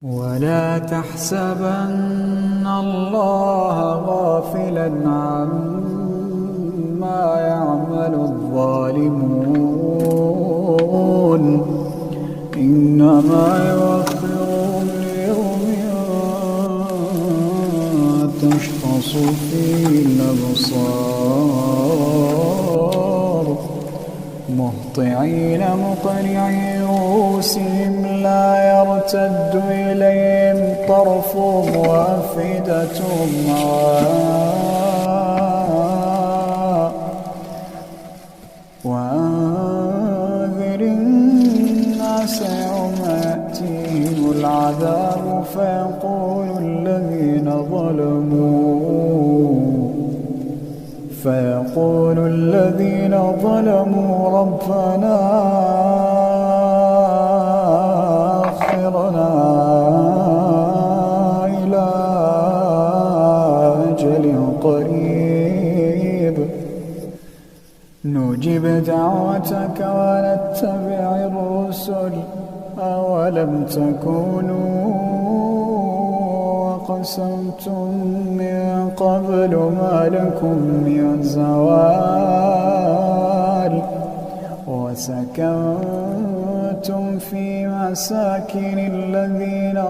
ولا تحسبن الله غافلا عما يعمل الظالمون إنما يؤخرهم ليوم تشخص فيه الأبصار مهطعين مقنعي رؤوسهم لا يرتد إليهم طرفهم وأفئدتهم هواء وأنذر الناس يوم يأتيهم العذاب فيقول الذين ظلموا ربنا أخرنا إلى أجل قريب نجب دعوتك ونتبع الرسل أولم تكونوا أقسمتم من قبل ما لكم من زوال وسكنتم في مساكن الذين